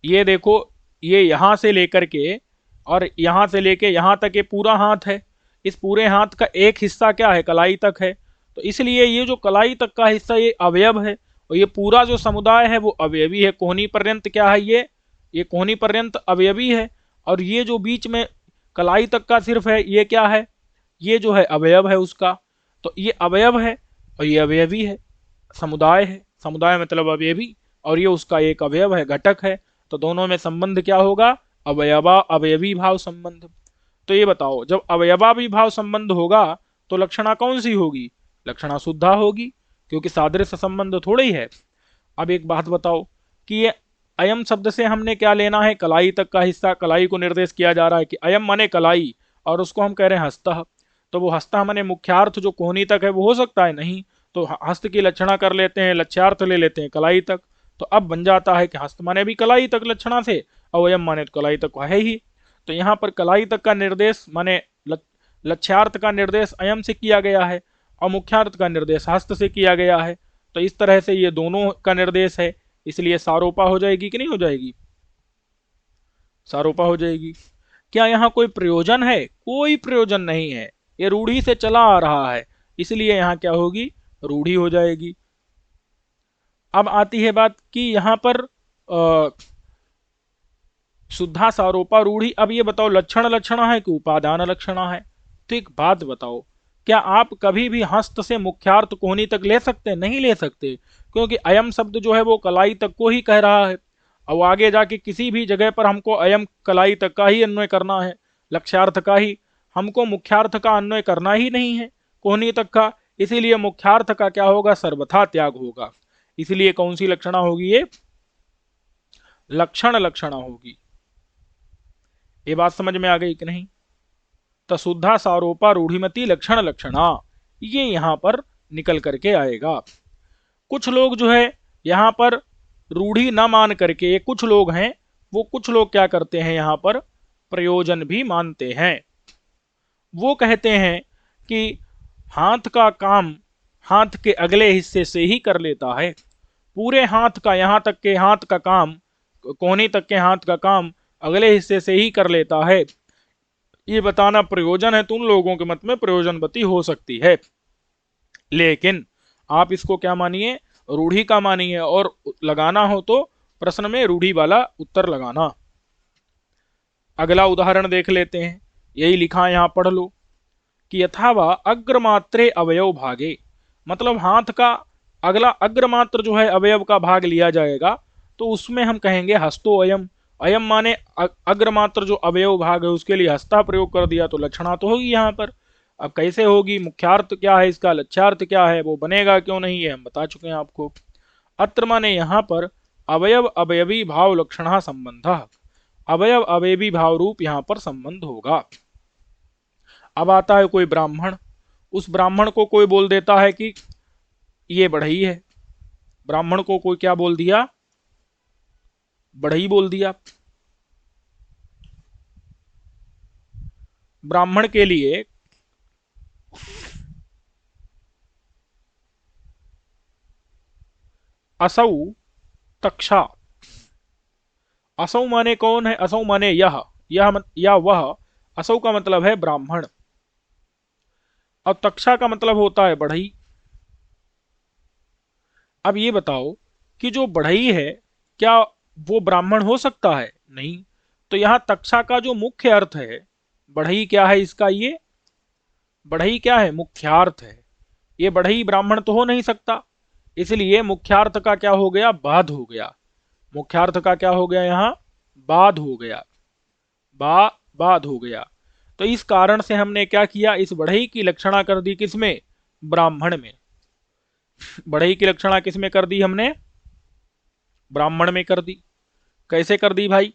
ये देखो, ये यहां से लेकर के और यहां से लेके यहां तक ये पूरा हाथ है। इस पूरे हाथ का एक हिस्सा क्या है? कलाई तक है। तो इसलिए ये जो कलाई तक का हिस्सा ये अवयव है, और ये पूरा जो समुदाय है वो अवयवी है। कोहनी पर्यंत क्या है? ये कोहनी पर्यंत अवयवी है। और ये जो बीच में कलाई तक का सिर्फ है, ये क्या है? ये जो है अवयव है उसका। तो ये अवयव है और ये अवयवी है। समुदाय है, समुदाय मतलब अवयवी, और ये उसका एक अवयव है, घटक है। तो दोनों में संबंध क्या होगा? अवयवी भाव संबंध। तो ये बताओ, जब अवयवावी भाव संबंध होगा तो लक्षणा कौन सी होगी? लक्षणा शुद्धा होगी, क्योंकि सादृश्य संबंध थोड़ा ही है। अब एक बात बताओ कि ये अयम शब्द से हमने क्या लेना है? कलाई तक का हिस्सा, कलाई को निर्देश किया जा रहा है कि अयम माने कलाई, और उसको हम कह रहे हैं हस्तः। तो वो हस्तः माने मुख्यार्थ जो कोहनी तक है वो हो सकता है? नहीं। तो हस्त की लक्षणा कर लेते हैं, लक्ष्यार्थ ले लेते हैं कलाई तक। तो अब बन जाता है कि हस्त माने भी कलाई तक लक्षणा से, और अयम माने तो कलाई तक है ही। तो यहाँ पर कलाई तक का निर्देश माने लक्ष्यार्थ का निर्देश अयम से किया गया है, और मुख्यार्थ का निर्देश हस्त से किया गया है। तो इस तरह से ये दोनों का निर्देश है, इसलिए सारोपा हो जाएगी कि नहीं हो जाएगी? सारोपा हो जाएगी। क्या यहाँ कोई प्रयोजन है? कोई प्रयोजन नहीं है, ये रूढ़ी से चला आ रहा है, इसलिए यहाँ क्या होगी? रूढ़ी हो जाएगी। अब आती है बात कि यहाँ पर शुद्धा सारोपा रूढ़ी। अब ये बताओ, लक्षण लक्षणा है कि उपादान लक्षणा है? तो एक बात बताओ, क्या आप कभी भी हस्त से मुख्यार्थ कोहनी तक ले सकते हैं? नहीं ले सकते, क्योंकि अयम शब्द जो है वो कलाई तक को ही कह रहा है। अब आगे जाके किसी भी जगह पर हमको अयम कलाई तक का ही अन्वय करना है, लक्ष्यार्थ का ही। हमको मुख्यार्थ का अन्वय करना ही नहीं है कोहनी तक का, इसीलिए मुख्यार्थ का क्या होगा? सर्वथा त्याग होगा। इसलिए कौन सी लक्षणा होगी? ये लक्षण लक्षणा होगी। ये बात समझ में आ गई कि नहीं? तशुद्धा सारोपा रूढ़िमती लक्षण लक्षणा, ये यहां पर निकल करके आएगा। कुछ लोग जो है यहां पर रूढ़ी न मान करके, ये कुछ लोग हैं, वो कुछ लोग क्या करते हैं यहाँ पर प्रयोजन भी मानते हैं। वो कहते हैं कि हाथ का काम हाथ के अगले हिस्से से ही कर लेता है। पूरे हाथ का, यहाँ तक के हाथ का काम, कोहनी तक के हाथ का काम अगले हिस्से से ही कर लेता है। ये बताना प्रयोजन है तो उन लोगों के मत में प्रयोजनवती हो सकती है। लेकिन आप इसको क्या मानिए, रूढ़ी का मानिए, और लगाना हो तो प्रश्न में रूढ़ी वाला उत्तर लगाना। अगला उदाहरण देख लेते हैं, यही लिखा है, यहां पढ़ लो कि यथावा अग्रमात्रे अवयव भागे, मतलब हाथ का अगला अग्रमात्र जो है अवयव का भाग लिया जाएगा तो उसमें हम कहेंगे हस्तो अयम। अयम माने अग्रमात्र जो अवयव भाग है उसके लिए हस्ता प्रयोग कर दिया तो लक्षणा तो होगी यहाँ पर। अब कैसे होगी, मुख्यार्थ क्या है इसका, लक्ष्यार्थ क्या है, वो बनेगा क्यों नहीं है हम बता चुके हैं आपको। अत्र माने यहाँ पर अवयव अवयवी भाव लक्षणा संबंध, अवयव अवयवी भाव रूप यहाँ पर संबंध होगा। अब आता है कोई ब्राह्मण, उस ब्राह्मण को कोई बोल देता है कि ये बढ़ई है, ब्राह्मण को कोई क्या बोल दिया, बढ़ई बोल दिया। ब्राह्मण के लिए असौ तक्षा, असौ माने कौन है, असौ माने यह या वह, असौ का मतलब है ब्राह्मण और तक्षा का मतलब होता है बढ़ई। अब ये बताओ कि जो बढ़ई है क्या वो ब्राह्मण हो सकता है, नहीं। तो यहां तक्षा का जो मुख्य अर्थ है, बढ़ई क्या है इसका, ये बढ़ई क्या है, मुख्यार्थ है। ये बढ़ई ब्राह्मण तो हो नहीं सकता, इसलिए मुख्यार्थ का क्या हो गया, बाध हो गया। मुख्यार्थ का क्या हो गया यहाँ, बाध हो गया, बाध हो गया। तो इस कारण से हमने क्या किया, इस बढ़ई की लक्षणा कर दी किसमें, ब्राह्मण में। बढ़ई की लक्षणा किसमें कर दी हमने, ब्राह्मण में कर दी। कैसे कर दी भाई,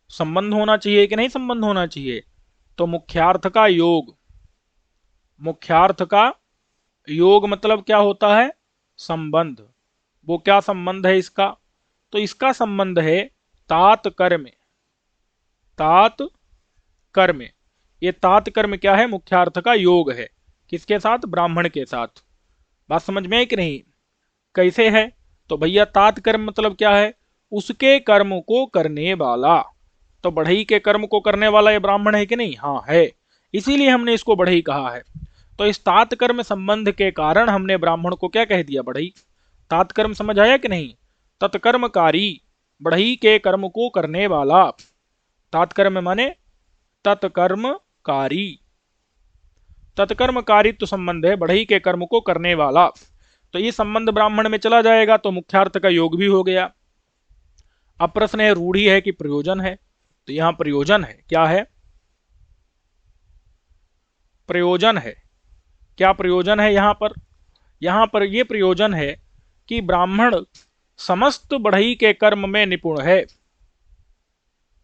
संबंध होना चाहिए कि नहीं संबंध होना चाहिए, तो मुख्यार्थ का योग, मुख्यार्थ का योग मतलब क्या होता है, संबंध। वो क्या संबंध है इसका, तो इसका संबंध है तात कर्म, तात कर्म। ये तात कर्म क्या है, मुख्यार्थ का योग है, किसके साथ, ब्राह्मण के साथ। बात समझ में है कि नहीं, कैसे है, तो भैया तात कर्म मतलब क्या है, उसके कर्म को करने वाला। तो बढ़ई के कर्म को करने वाला ये ब्राह्मण है कि नहीं, हाँ है, इसीलिए हमने इसको बढ़ई कहा है। तो इस तात्कर्म संबंध के कारण हमने ब्राह्मण को क्या कह दिया, बढ़ई। तात्कर्म समझ आया कि नहीं, तत्कर्मकारी, बढ़ई के कर्म को करने वाला। तात्कर्म माने तत्कर्मकारी, तत्कर्मकारित्व संबंध है बढ़ई के कर्म को करने वाला। तो ये संबंध ब्राह्मण में चला जाएगा तो मुख्यार्थ का योग भी हो गया। अब प्रश्न है रूढ़ी है कि प्रयोजन है, तो यहां प्रयोजन है, क्या है, प्रयोजन है। क्या प्रयोजन है यहां पर, यहां पर यह प्रयोजन है कि ब्राह्मण समस्त बढ़ई के कर्म में निपुण है,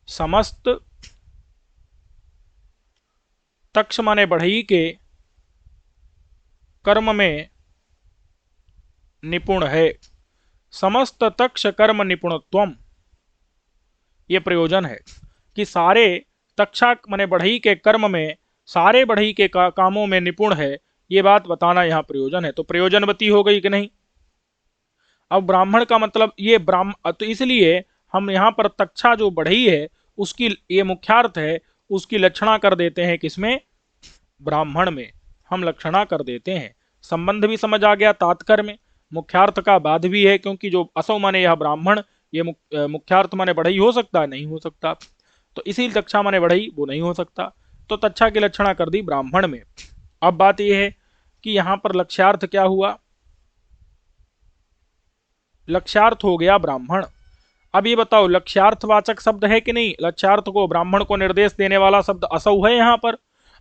समस्त तक्ष माने बढ़ई के कर्म में निपुण है, समस्त तक्ष कर्म निपुणत्वम। ये प्रयोजन है कि सारे तक्षा माने बढ़ई के कर्म में, सारे बढ़ई के कामों में निपुण है, ये बात बताना यहां प्रयोजन है। तो प्रयोजनवती हो गई कि नहीं। अब ब्राह्मण का मतलब ये ब्राह्मण, तो इसलिए हम यहां पर तक्षा जो बढ़ई है उसकी ये मुख्यार्थ है, उसकी लक्षणा कर देते हैं किसमें, ब्राह्मण में हम लक्षणा कर देते हैं। संबंध भी समझ आ गया, तात्कर में मुख्यार्थ का बाध भी है, क्योंकि जो असौ माने यह ब्राह्मण, ये मुख्यार्थ माने बढ़ई हो सकता है, नहीं हो सकता। तो इसी तक्षा माने बढ़ई वो नहीं हो सकता, तो तक्षा की लक्षणा कर दी ब्राह्मण में। अब बात यह है कि यहां पर लक्ष्यार्थ क्या हुआ, लक्ष्यार्थ हो गया ब्राह्मण। अब ये बताओ लक्ष्यार्थवाचक शब्द है कि नहीं, लक्ष्यार्थ को ब्राह्मण को निर्देश देने वाला शब्द असौ है यहां पर,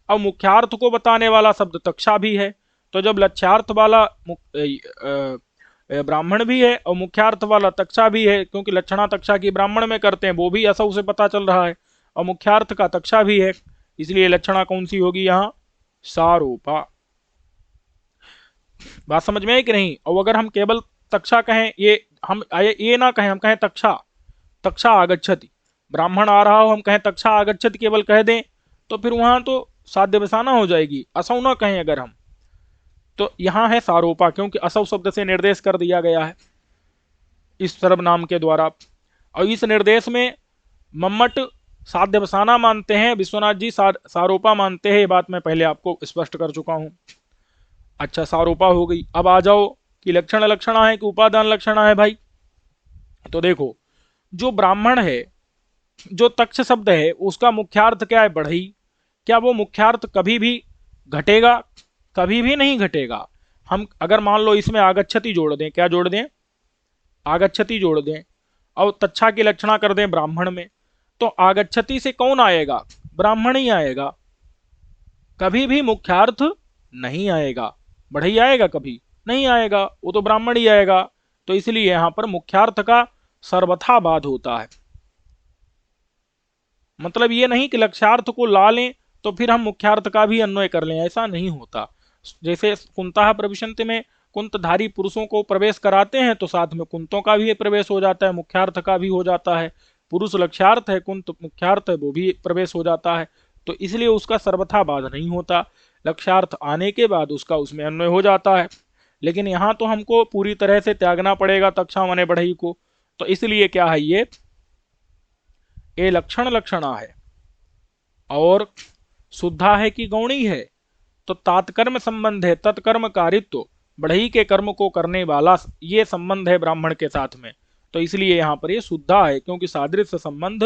अब मुख्यार्थ को बताने वाला शब्द तक्षा भी है। तो जब लक्ष्यार्थ वाला ब्राह्मण भी है और मुख्यार्थ वाला तक्षा भी है, क्योंकि लक्षणा तक्षा की ब्राह्मण में करते हैं वो भी असौ से पता चल रहा है, और मुख्यार्थ का तक्षा भी है, इसलिए लक्षणा कौन सी होगी यहां, सारूपा। बात समझ में है कि नहीं। और अगर हम केवल तक्षा कहें, ये ना कहें, हम कहें तक्षा, तक्षा आगच्छति। ब्राह्मण आ रहा हो, हम कहें तक्षा आगच्छति केवल कह दें तो फिर वहां तो साध्य बसाना हो जाएगी। असौ ना कहें अगर हम, तो यहां है सारोपा, क्योंकि असौ शब्द से निर्देश कर दिया गया है इस सर्वनाम के द्वारा। और इस निर्देश में मम्मट साध्य बसाना मानते हैं, विश्वनाथ जी सारोपा मानते हैं, ये बात मैं पहले आपको स्पष्ट कर चुका हूं। अच्छा, सारोपा हो गई। अब आ जाओ कि लक्षण लक्षणा है कि उपादान लक्षणा है भाई। तो देखो, जो ब्राह्मण है, जो तक्ष शब्द है, उसका मुख्यार्थ क्या है? बढ़ई। क्या वो मुख्यार्थ कभी भी घटेगा? कभी भी नहीं घटेगा। हम अगर मान लो इसमें आगच्छति जोड़ दें, क्या जोड़ दें? आगच्छति जोड़ दें, और तच्छा की लक्षणा कर दें ब्राह्मण में, तो आगच्छति से कौन आएगा? ब्राह्मण ही आएगा, कभी भी मुख्यार्थ नहीं आएगा। बढ़ई आएगा? कभी नहीं आएगा, वो तो ब्राह्मण ही आएगा। तो इसलिए यहां पर मुख्यार्थ का सर्वथा बाध होता है। मतलब ये नहीं कि लक्ष्यार्थ को ला लें तो फिर हम मुख्यार्थ का भी अन्वय कर लें, ऐसा नहीं होता। जैसे कुंता प्रविशन्ति में कुंतधारी पुरुषों को प्रवेश कराते हैं तो साथ में कुंतों का भी प्रवेश हो जाता है, मुख्यार्थ का भी हो जाता है। पुरुष लक्ष्यार्थ है, कुंत मुख्यार्थ है, वो भी प्रवेश हो जाता है। तो इसलिए उसका सर्वथा बाध नहीं होता, लक्ष्यार्थ आने के बाद उसका उसमें अन्वय हो जाता है। लेकिन यहाँ तो हमको पूरी तरह से त्यागना पड़ेगा तक्षा माने बढ़ई को। तो इसलिए क्या है, ये लक्षण लक्षणा है और शुद्धा है कि गौणी है? तो तात्कर्म संबंध है, तत्कर्म कारित्व, बढ़ई के कर्म को करने वाला, ये संबंध है ब्राह्मण के साथ में। तो इसलिए यहां पर ये शुद्धा है, क्योंकि सादृश्य संबंध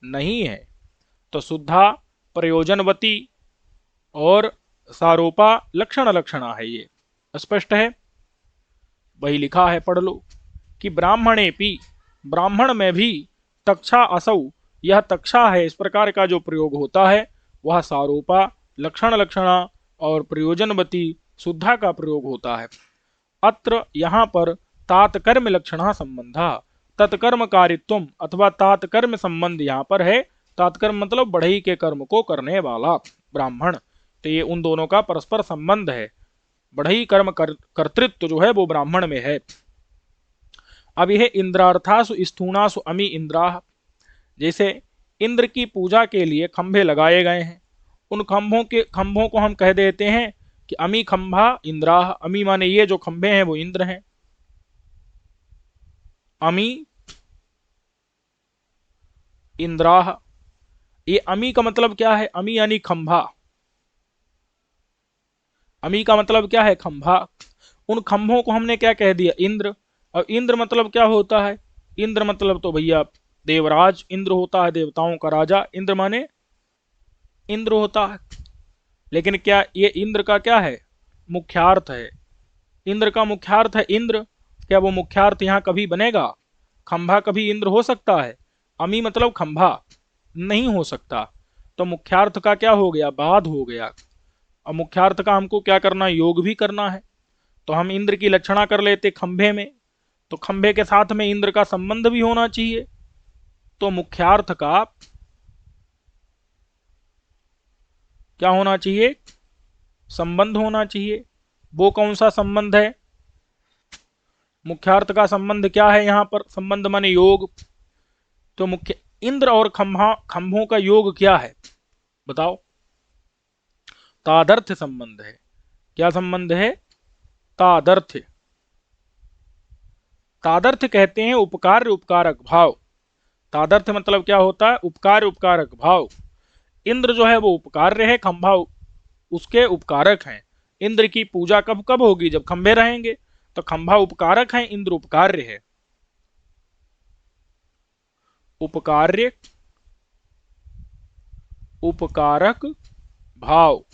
नहीं है। तो शुद्धा प्रयोजनवती और सारोपा लक्षण लक्षणा है, ये स्पष्ट है। वही लिखा है, पढ़ लो कि ब्राह्मणे पी, ब्राह्मण में भी तक्षा असौ, यह तक्षा है, इस प्रकार का जो प्रयोग होता है वह सारोपा लक्षण लक्षणा और प्रयोजनवती शुद्धा का प्रयोग होता है। अत्र यहाँ पर तात्कर्म लक्षणा संबंधा, तत्कर्म कारित्वम अथवा तात्कर्म संबंध यहाँ पर है। तात्कर्म मतलब बढ़ई के कर्म को करने वाला ब्राह्मण, तो ये उन दोनों का परस्पर संबंध है। बढ़ई कर्म कर्तृत्व जो है वो ब्राह्मण में है। अब यह इंद्रार्थासु स्थूणासु अमी इंद्राह, जैसे इंद्र की पूजा के लिए खंभे लगाए गए हैं, उन खंभों को हम कह देते हैं कि अमी खंभा इंद्राह। अमी माने ये जो खंभे हैं वो इंद्र हैं। अमी इंद्राह, ये अमी का मतलब क्या है? अमी यानी खंभा। अमी का मतलब क्या है? खंभा। उन खंभों को हमने क्या कह दिया? इंद्र। और इंद्र मतलब क्या होता है? इंद्र मतलब तो भैया देवराज इंद्र होता है, देवताओं का राजा इंद्र माने इंद्र होता है। लेकिन क्या ये इंद्र का क्या है? मुख्यार्थ है। इंद्र का मुख्यार्थ है इंद्र। क्या वो मुख्यार्थ यहां कभी बनेगा? खंभा कभी इंद्र हो सकता है? अमी मतलब खंभा, नहीं हो सकता। तो मुख्यार्थ का क्या हो गया? बाध हो गया। और मुख्यार्थ का हमको क्या करना? योग भी करना है। तो हम इंद्र की लक्षणा कर लेते खंभे में, तो खंभे के साथ में इंद्र का संबंध भी होना चाहिए। तो मुख्यार्थ का क्या होना चाहिए? संबंध होना चाहिए। वो कौन सा संबंध है? मुख्यार्थ का संबंध क्या है? यहां पर संबंध माने योग। तो मुख्य इंद्र और खंभों का योग क्या है बताओ? तादर्थ संबंध है। क्या संबंध है? तादर्थ। तादर्थ कहते हैं उपकार्य उपकारक भाव। तादर्थ मतलब क्या होता है? उपकार्य उपकारक भाव। इंद्र जो है वो उपकार्य है, खंभा उसके उपकारक हैं। इंद्र की पूजा कब कब होगी? जब खंभे रहेंगे। तो खंभा उपकारक है, इंद्र उपकार्य है। उपकार्य उपकारक भाव,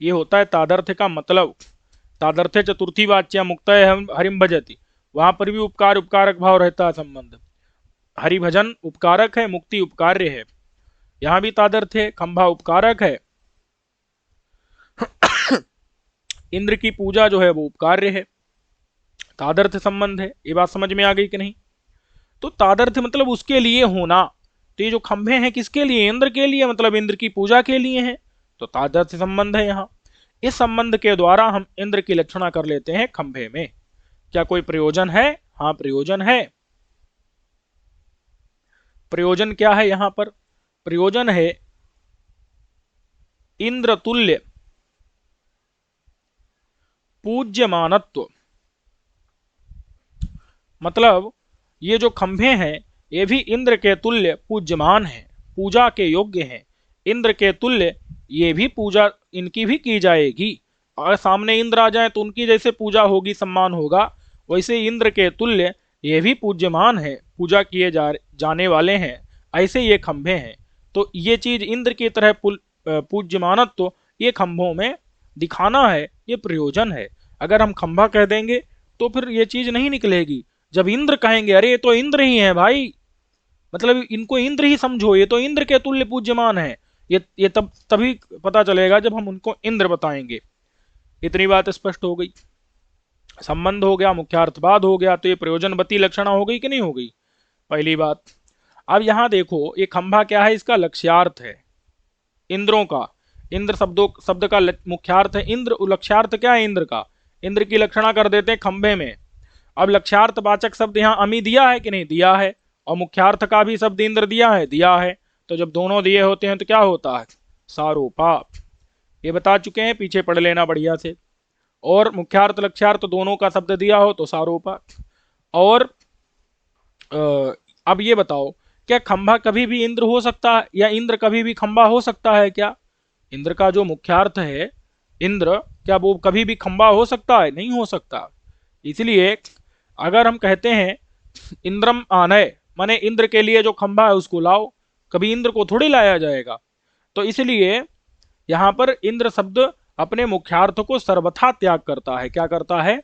ये होता है तादर्थ्य का मतलब। तादर्थ्य चतुर्थी वाच्य मुक्त हरिम भजति, वहां पर भी उपकार उपकारक भाव रहता है संबंध। हरिभजन उपकारक है, मुक्ति उपकार्य है। यहां भी तादर्थ्य है, खंभा उपकारक है, इंद्र की पूजा जो है वो उपकार्य है। तादर्थ संबंध है। ये बात समझ में आ गई कि नहीं? तो तादर्थ मतलब उसके लिए होना। तो ये जो खंभे हैं किसके लिए? इंद्र के लिए, मतलब इंद्र की पूजा के लिए हैं। तो तादर्थ संबंध है यहाँ। इस संबंध के द्वारा हम इंद्र की लक्षणा कर लेते हैं खंभे में क्या कोई प्रयोजन है? हाँ प्रयोजन है। प्रयोजन क्या है यहां पर? प्रयोजन है इंद्रतुल्य पूज्यमानत्व। मतलब ये जो खंभे हैं ये भी इंद्र के तुल्य पूज्यमान हैं, पूजा के योग्य हैं। इंद्र के तुल्य ये भी पूजा इनकी भी की जाएगी। अगर सामने इंद्र आ जाए तो उनकी जैसे पूजा होगी, सम्मान होगा, वैसे इंद्र के तुल्य ये भी पूज्यमान है, पूजा किए जाने वाले हैं, ऐसे ये खंभे हैं। तो ये चीज इंद्र की तरह पूज्यमानत्व तो ये खंभों में दिखाना है, ये प्रयोजन है। अगर हम खंभा कह देंगे तो फिर ये चीज नहीं निकलेगी। जब इंद्र कहेंगे अरे ये तो इंद्र ही है भाई, मतलब इनको इंद्र ही समझो, ये तो इंद्र के तुल्य पूज्यमान है, ये तभी पता चलेगा जब हम उनको इंद्र बताएंगे। इतनी बात स्पष्ट हो गई। संबंध हो गया, मुख्यार्थवाद हो गया, तो ये प्रयोजनवती लक्षणा हो गई कि नहीं हो गई? पहली बात। अब यहां देखो ये खंभा क्या है, इसका लक्ष्यार्थ है इंद्रों का। इंद्र शब्द का मुख्यार्थ है इंद्र, लक्ष्यार्थ क्या है इंद्र का? इंद्र की लक्षणा कर देते हैं खंभे में। अब लक्ष्यार्थ वाचक शब्द यहाँ अमी दिया है कि नहीं दिया है, और मुख्यार्थ का भी शब्द इंद्र दिया है, दिया है। तो जब दोनों दिए होते हैं तो क्या होता है? सारोपा। ये बता चुके हैं, पीछे पढ़ लेना बढ़िया से। और मुख्यार्थ लक्ष्यार्थ दोनों का शब्द दिया हो तो सारोपा। और अब ये बताओ, क्या खंभा कभी भी इंद्र हो सकता है, या इंद्र कभी भी खंभा हो सकता है क्या? इंद्र का जो मुख्यार्थ है इंद्र, क्या वो कभी भी खंभा हो सकता है? नहीं हो सकता। इसलिए अगर हम कहते हैं इंद्रम आनय, माने इंद्र के लिए जो खंभा है उसको लाओ, कभी इंद्र को थोड़ी लाया जाएगा। तो इसलिए यहां पर इंद्र शब्द अपने मुख्यार्थ को सर्वथा त्याग करता है। क्या करता है?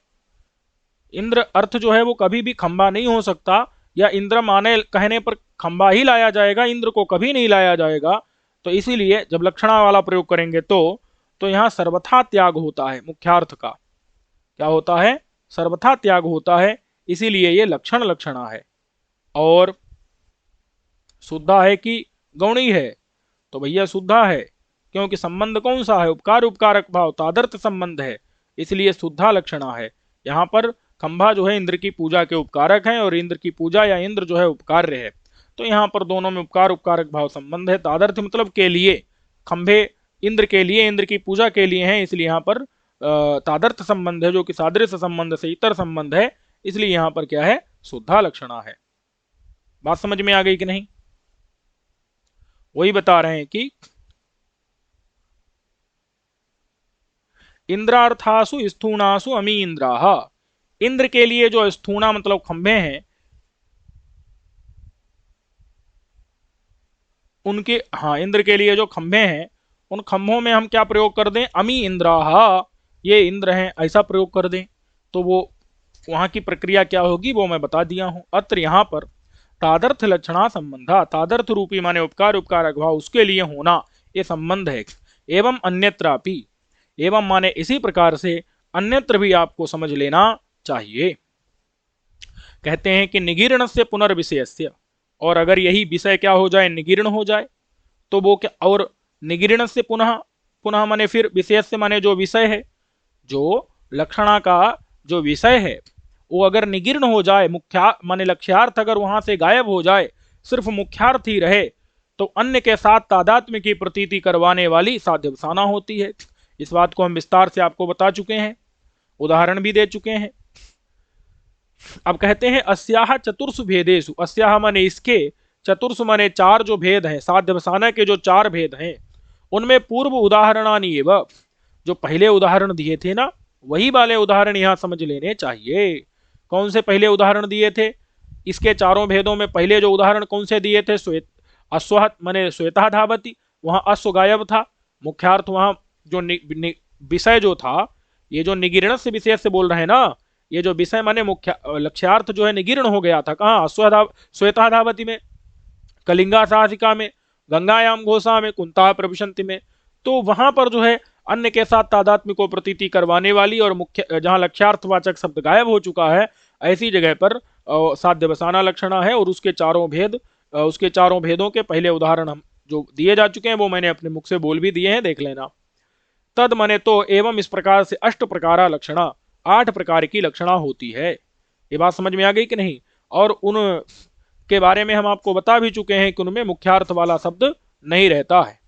इंद्र अर्थ जो है वो कभी भी खंभा नहीं हो सकता, या इंद्र माने कहने पर खंभा ही लाया जाएगा, इंद्र को कभी नहीं लाया जाएगा। तो इसीलिए जब लक्षणा वाला प्रयोग करेंगे तो यहां सर्वथा त्याग होता है मुख्यार्थ का। क्या होता है? सर्वथा त्याग होता है, इसीलिए ये लक्षण लक्षणा है। और शुद्धा है कि गौणी है? तो भैया शुद्धा है, क्योंकि संबंध कौन सा है? उपकार उपकारक भाव, तादर्थ संबंध है, इसलिए शुद्धा लक्षणा है। यहाँ पर खंभा जो है इंद्र की पूजा के उपकारक है, और इंद्र की पूजा या इंद्र जो है उपकार्य है। तो यहाँ पर दोनों में उपकार उपकारक भाव संबंध है। तादर्थ मतलब के लिए, खंभे इंद्र के लिए, इंद्र की पूजा के लिए हैं, इसलिए यहाँ पर तादर्थ संबंध है, जो कि सादृश्य संबंध से इतर संबंध है, इसलिए यहाँ पर क्या है? शुद्धा लक्षणा है। बात समझ में आ गई कि नहीं? वही बता रहे हैं कि इंद्रार्थासु स्थूणासु अमी इंद्राह। इंद्र के लिए जो स्थूणा मतलब खंभे हैं उनके, हाँ इंद्र के लिए जो खंभे हैं उन खंभों में हम क्या प्रयोग कर दें? अमी इंद्राह, ये इंद्र हैं, ऐसा प्रयोग कर दें। तो वो वहां की प्रक्रिया क्या होगी वो मैं बता दिया हूं। अत्र यहां पर तादर्थ लक्षणा संबंधा, तादर्थ रूपी माने उपकार उपकारक भाव उसके लिए होना, ये संबंध है। एवं अन्यत्रापि, एवं माने इसी प्रकार से अन्यत्र भी आपको समझ लेना चाहिए। कहते हैं कि निगीर्ण से पुनर्विषयस्य, और अगर यही विषय क्या हो जाए? निगीर्ण हो जाए, तो वो क्या? और निगीर्ण से पुनः, पुनः माने फिर, विषय से माने जो विषय है, जो लक्षणा का जो विषय है वो अगर निगीर्ण हो जाए, मुख्या माने लक्ष्यार्थ अगर वहां से गायब हो जाए, सिर्फ मुख्यार्थ ही रहे, तो अन्य के साथ तादात्म्य की प्रतीति करवाने वाली साध्यवसाना होती है। इस बात को हम विस्तार से आपको बता चुके हैं, उदाहरण भी दे चुके हैं। अब कहते हैं अस्याह चतुर्षु भेदेषु, अस्याह माने इसके, चतुर्षु माने चार जो भेद हैं, साध्यवसाना के जो चार भेद हैं, उनमें पूर्व उदाहरणानि एवं, जो पहले उदाहरण दिए थे ना, वही वाले उदाहरण यहां समझ लेने चाहिए। कौन से पहले उदाहरण दिए थे? इसके चारों भेदों में पहले जो उदाहरण कौन से दिए थे? श्वेत, अश्व माने श्वेता धावती, वहां अश्व गायब था, मुख्यार्थ वहां जो विषय जो था, ये जो निगीर्ण से विषय से बोल रहे हैं ना, ये जो विषय माने मुख्य लक्ष्यार्थ जो है निगीर्ण हो गया था। कहाँ? श्वेता धावती में, कलिंगा साहसिका में, गंगायाम घोषा में, कुंता प्रविशंति में। तो वहां पर जो है अन्य के साथ तादात्म्य को प्रतीति करवाने वाली और मुख्य जहां लक्ष्यार्थवाचक शब्द गायब हो चुका है, ऐसी जगह पर साध्यवसाना लक्षणा है। और उसके चारों भेद, उसके चारों भेदों के पहले उदाहरण हम जो दिए जा चुके हैं वो मैंने अपने मुख से बोल भी दिए हैं, देख लेना। तद मने तो एवं इस प्रकार से अष्ट प्रकारा लक्षणा, 8 प्रकार की लक्षणा होती है। ये बात समझ में आ गई कि नहीं? और उन के बारे में हम आपको बता भी चुके हैं कि उनमें मुख्यार्थ वाला शब्द नहीं रहता है।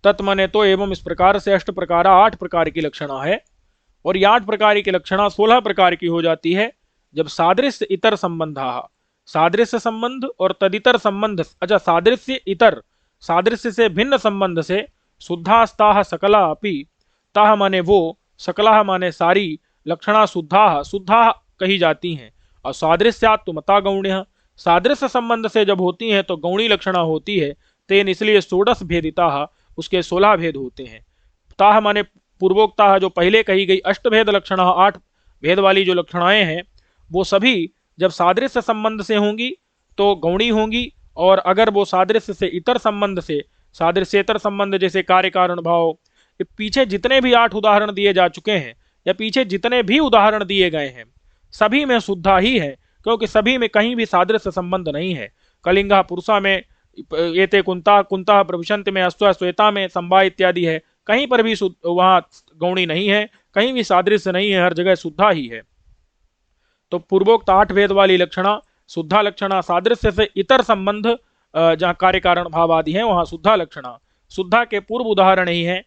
तत्मने तो एवं इस प्रकार से अष्ट प्रकार 8 प्रकार की लक्षणा है। और ये 8 प्रकार की लक्षणा 16 प्रकार की हो जाती है जब सादृश्य इतर संबंध, सादृश्य संबंध और तदितर संबंध, अच्छा सादृश्य इतर, सादृश्य से भिन्न संबंध से शुद्धास्ताह सकला अपि, ताह माने वो, सकला माने सारी, लक्षणा शुद्धा शुद्धा कही जाती हैं। और सादृश्यात् तो मता गौण्य, सादृश्य संबंध से जब होती हैं तो गौणी लक्षणा होती है। तेन इसलिए षोडश भेदिता, उसके 16 भेद होते हैं। ताह माने पूर्वोक्ता जो पहले कही गई अष्टभेद लक्षण, 8 भेद वाली जो लक्षणाएं हैं वो सभी जब सादृश्य संबंध से होंगी तो गौणी होंगी, और अगर वो सादृश्य से इतर संबंध से, सादृश्येतर संबंध जैसे कार्य कारण भाव, पीछे जितने भी 8 उदाहरण दिए जा चुके हैं या पीछे जितने भी उदाहरण दिए गए हैं सभी में शुद्धा ही है, क्योंकि सभी में कहीं भी सादृश्य संबंध नहीं है। कलिंगा पुरुषा में एते कुंता कुंता प्रविशंत में अश्व श्वेता में संभा इत्यादि है, कहीं पर भी वहां गौणी नहीं है, कहीं भी सादृश्य नहीं है, हर जगह शुद्धा ही है। तो पूर्वोक्त 8 भेद वाली लक्षणा शुद्धा लक्षणा, सादृश्य से इतर संबंध जहाँ कार्य कारण भाव आदि है वहां शुद्धा लक्षणा, शुद्धा के पूर्व उदाहरण ही है।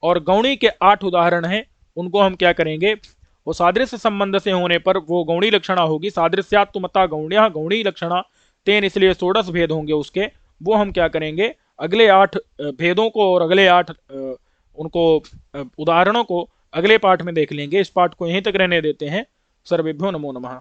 और गौणी के 8 उदाहरण हैं, उनको हम क्या करेंगे, वो सादृश्य संबंध से होने पर वो गौणी लक्षणा होगी। सादृश्यात्मता गौण्या गौणी लक्षणा, तेन इसलिए षोडश भेद होंगे उसके, वो हम क्या करेंगे अगले 8 भेदों को और अगले 8 उनको उदाहरणों को अगले पाठ में देख लेंगे। इस पाठ को यहीं तक रहने देते हैं। सर्वेभ्यो नमो नमः।